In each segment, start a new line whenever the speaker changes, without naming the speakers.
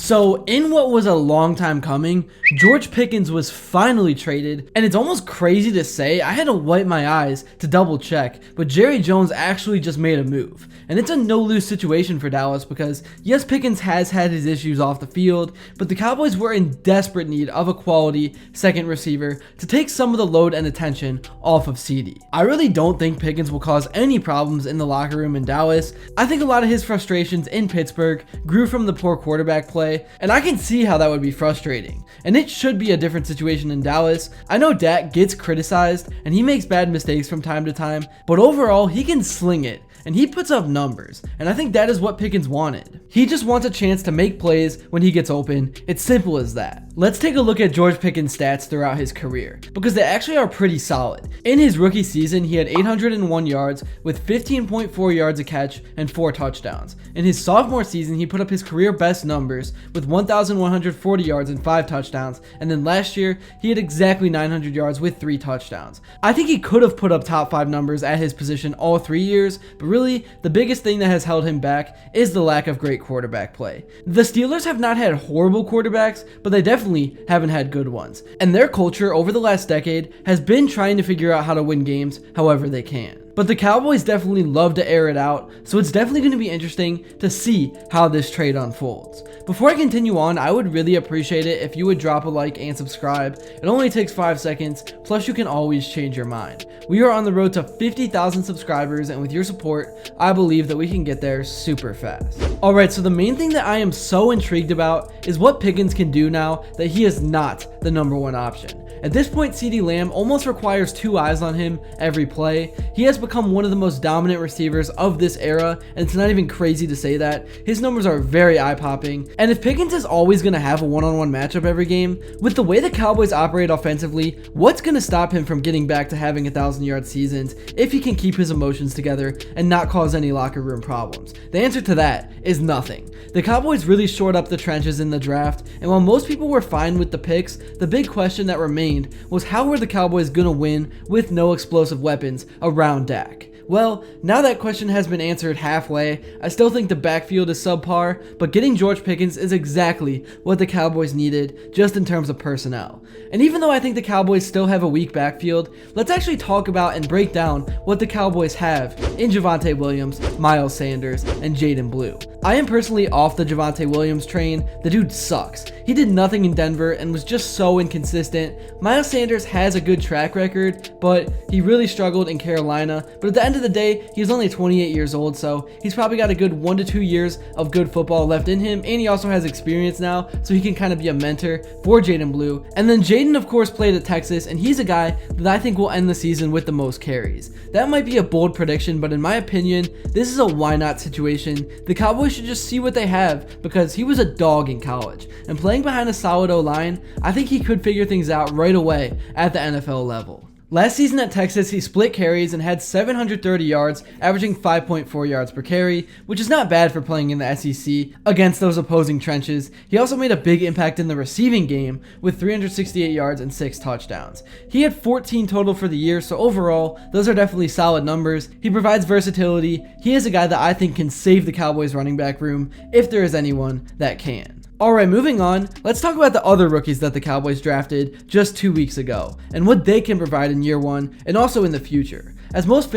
So, in what was a long time coming, George Pickens was finally traded, and it's almost crazy to say. I had to wipe my eyes to double check, but Jerry Jones actually just made a move. And it's a no-lose situation for Dallas because, yes, Pickens has had his issues off the field, but the Cowboys were in desperate need of a quality second receiver to take some of the load and attention off of Ceedee. I really don't think Pickens will cause any problems in the locker room in Dallas. I think a lot of his frustrations in Pittsburgh grew from the poor quarterback play, and I can see how that would be frustrating. And it should be a different situation in Dallas. I know Dak gets criticized and he makes bad mistakes from time to time, but overall he can sling it and he puts up numbers, and I think that is what Pickens wanted. He just wants a chance to make plays when he gets open. It's simple as that. Let's take a look at George Pickens' stats throughout his career, because they actually are pretty solid. In his rookie season, he had 801 yards with 15.4 yards a catch and 4 touchdowns. In his sophomore season, he put up his career best numbers with 1,140 yards and 5 touchdowns, and then last year, he had exactly 900 yards with 3 touchdowns. I think he could have put up top 5 numbers at his position all 3 years, but really, the biggest thing that has held him back is the lack of great quarterback play. The Steelers have not had horrible quarterbacks, but they definitely haven't had good ones. And their culture over the last decade has been trying to figure out how to win games however they can. But the Cowboys definitely love to air it out, so it's definitely going to be interesting to see how this trade unfolds. Before I continue on, I would really appreciate it if you would drop a like and subscribe. It only takes 5 seconds, plus you can always change your mind. We are on the road to 50,000 subscribers, and with your support, I believe that we can get there super fast. Alright, so the main thing that I am so intrigued about is what Pickens can do now that he is not the #1 option. At this point, Ceedee Lamb almost requires 2 eyes on him every play. He has become one of the most dominant receivers of this era, and it's not even crazy to say that. His numbers are very eye-popping, and if Pickens is always going to have a one-on-one matchup every game, with the way the Cowboys operate offensively, what's going to stop him from getting back to having 1,000-yard seasons if he can keep his emotions together and not cause any locker room problems? The answer to that is nothing. The Cowboys really shored up the trenches in the draft, and while most people were fine with the picks, the big question that remained was how were the Cowboys gonna win with no explosive weapons around Dak? Well, now that question has been answered halfway. I still think the backfield is subpar, but getting George Pickens is exactly what the Cowboys needed just in terms of personnel. And even though I think the Cowboys still have a weak backfield, let's actually talk about and break down what the Cowboys have in Javonte Williams, Miles Sanders, and Jaden Blue. I am personally off the Javonte Williams train. The dude sucks. He did nothing in Denver and was just so inconsistent. Miles Sanders has a good track record, but he really struggled in Carolina. But at the end of the day, he's only 28 years old, so he's probably got a good 1 to 2 years of good football left in him, and he also has experience now, so he can kind of be a mentor for Jaden Blue. And then Jaden, of course, played at Texas, and he's a guy that I think will end the season with the most carries. That might be a bold prediction, but in my opinion, this is a why not situation. The Cowboys should just see what they have, because he was a dog in college, and playing behind a solid O-line, I think he could figure things out right away at the NFL level. Last season at Texas, he split carries and had 730 yards, averaging 5.4 yards per carry, which is not bad for playing in the SEC against those opposing trenches. He also made a big impact in the receiving game with 368 yards and 6 touchdowns. He had 14 total for the year, so overall, those are definitely solid numbers. He provides versatility. He is a guy that I think can save the Cowboys running back room if there is anyone that can. Alright, moving on, let's talk about the other rookies that the Cowboys drafted just 2 weeks ago, and what they can provide in year 1, and also in the future. As most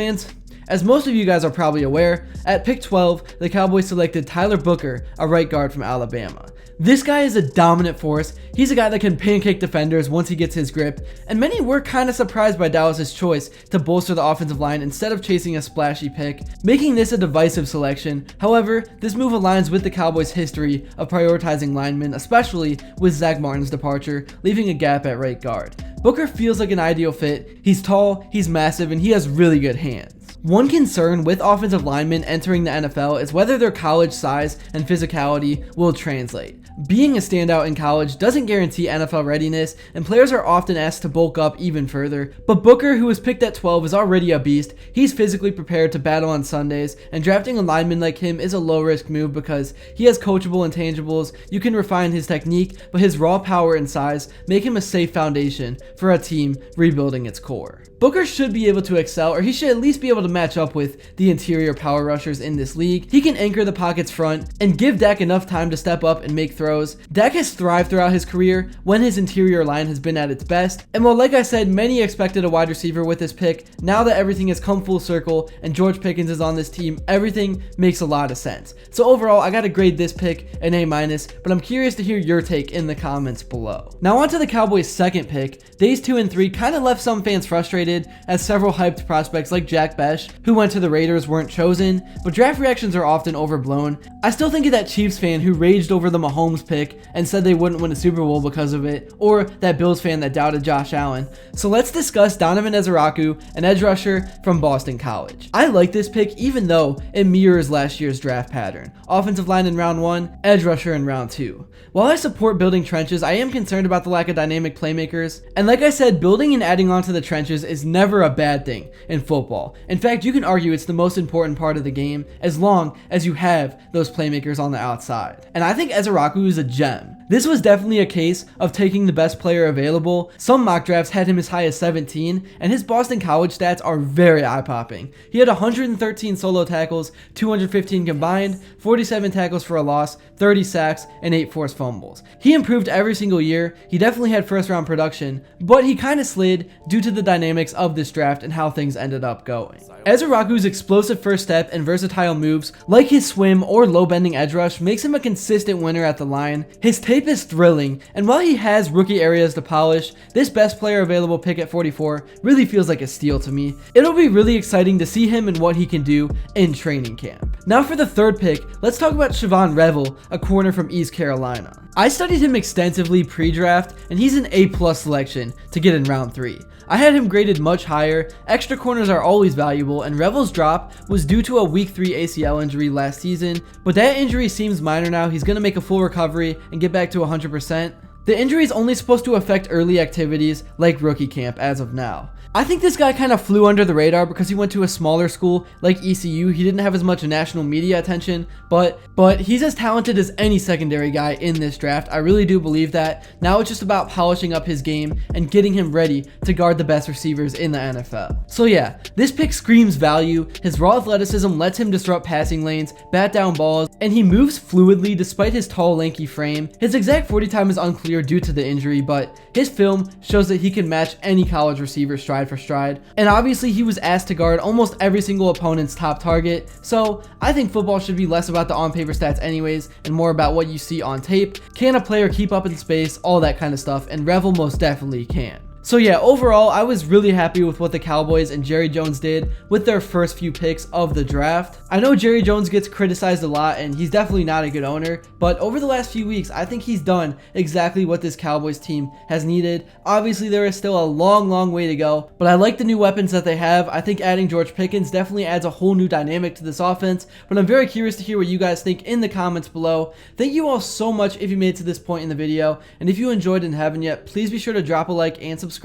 of you guys are probably aware, at pick 12, the Cowboys selected Tyler Booker, a right guard from Alabama. This guy is a dominant force. He's a guy that can pancake defenders once he gets his grip, and many were kind of surprised by Dallas's choice to bolster the offensive line instead of chasing a splashy pick, making this a divisive selection. However, this move aligns with the Cowboys' history of prioritizing linemen, especially with Zach Martin's departure, leaving a gap at right guard. Booker feels like an ideal fit. He's tall, he's massive, and he has really good hands. One concern with offensive linemen entering the NFL is whether their college size and physicality will translate. Being a standout in college doesn't guarantee NFL readiness, and players are often asked to bulk up even further. But Booker, who was picked at 12, is already a beast. He's physically prepared to battle on Sundays, and drafting a lineman like him is a low-risk move because he has coachable intangibles. You can refine his technique, but his raw power and size make him a safe foundation for a team rebuilding its core. Booker should be able to excel, or he should at least be able to match up with the interior power rushers in this league. He can anchor the pocket's front and give Dak enough time to step up and make throws. Dak has thrived throughout his career when his interior line has been at its best, and while like I said, many expected a wide receiver with this pick, now that everything has come full circle and George Pickens is on this team, everything makes a lot of sense. So overall, I gotta grade this pick an A-, but I'm curious to hear your take in the comments below. Now on to the Cowboys' second pick. Days 2 and 3 kind of left some fans frustrated, as several hyped prospects like Jack Besh, who went to the Raiders, weren't chosen, but draft reactions are often overblown. I still think of that Chiefs fan who raged over the Mahomes pick and said they wouldn't win a Super Bowl because of it, or that Bills fan that doubted Josh Allen. So let's discuss Donovan Ezeraku, an edge rusher from Boston College. I like this pick even though it mirrors last year's draft pattern. Offensive line in round 1, edge rusher in round 2. While I support building trenches, I am concerned about the lack of dynamic playmakers. And like I said, building and adding on to the trenches is never a bad thing in football. In fact, you can argue it's the most important part of the game as long as you have those playmakers on the outside. And I think Ezeraku is a gem. This was definitely a case of taking the best player available. Some mock drafts had him as high as 17, and his Boston College stats are very eye-popping. He had 113 solo tackles, 215 combined, 47 tackles for a loss, 30 sacks, and 8 forced fumbles. He improved every single year. He definitely had first-round production, but he kind of slid due to the dynamics of this draft and how things ended up going. Ezeraku's explosive first step and versatile moves, like his swim or low-bending edge rush, makes him a consistent winner at the line. His tape is thrilling, and while he has rookie areas to polish, this best player available pick at 44 really feels like a steal to me. It'll be really exciting to see him and what he can do in training camp. Now for the third pick, let's talk about Shevon Revel, a corner from East Carolina. I studied him extensively pre-draft, and he's an A+ selection to get in round 3. I had him graded much higher. Extra corners are always valuable, and Revel's drop was due to a week 3 ACL injury last season, but that injury seems minor now. He's going to make a full recovery and get back to 100%. The injury is only supposed to affect early activities like rookie camp as of now. I think this guy kind of flew under the radar because he went to a smaller school like ECU. He didn't have as much national media attention, but he's as talented as any secondary guy in this draft. I really do believe that. Now it's just about polishing up his game and getting him ready to guard the best receivers in the NFL. So yeah, this pick screams value. His raw athleticism lets him disrupt passing lanes, bat down balls, and he moves fluidly despite his tall, lanky frame. His exact 40 time is unclear due to the injury, but his film shows that he can match any college receiver stride for stride, and obviously he was asked to guard almost every single opponent's top target. So I think football should be less about the on-paper stats anyways and more about what you see on tape. Can a player keep up in space, all that kind of stuff, and Revel most definitely can. So yeah, overall, I was really happy with what the Cowboys and Jerry Jones did with their first few picks of the draft. I know Jerry Jones gets criticized a lot, and he's definitely not a good owner, but over the last few weeks, I think he's done exactly what this Cowboys team has needed. Obviously, there is still a long way to go, but I like the new weapons that they have. I think adding George Pickens definitely adds a whole new dynamic to this offense, but I'm very curious to hear what you guys think in the comments below. Thank you all so much if you made it to this point in the video, and if you enjoyed and haven't yet, please be sure to drop a like and subscribe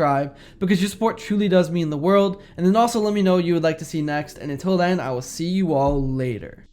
because your support truly does mean the world. And then also let me know what you would like to see next, and until then, I will see you all later.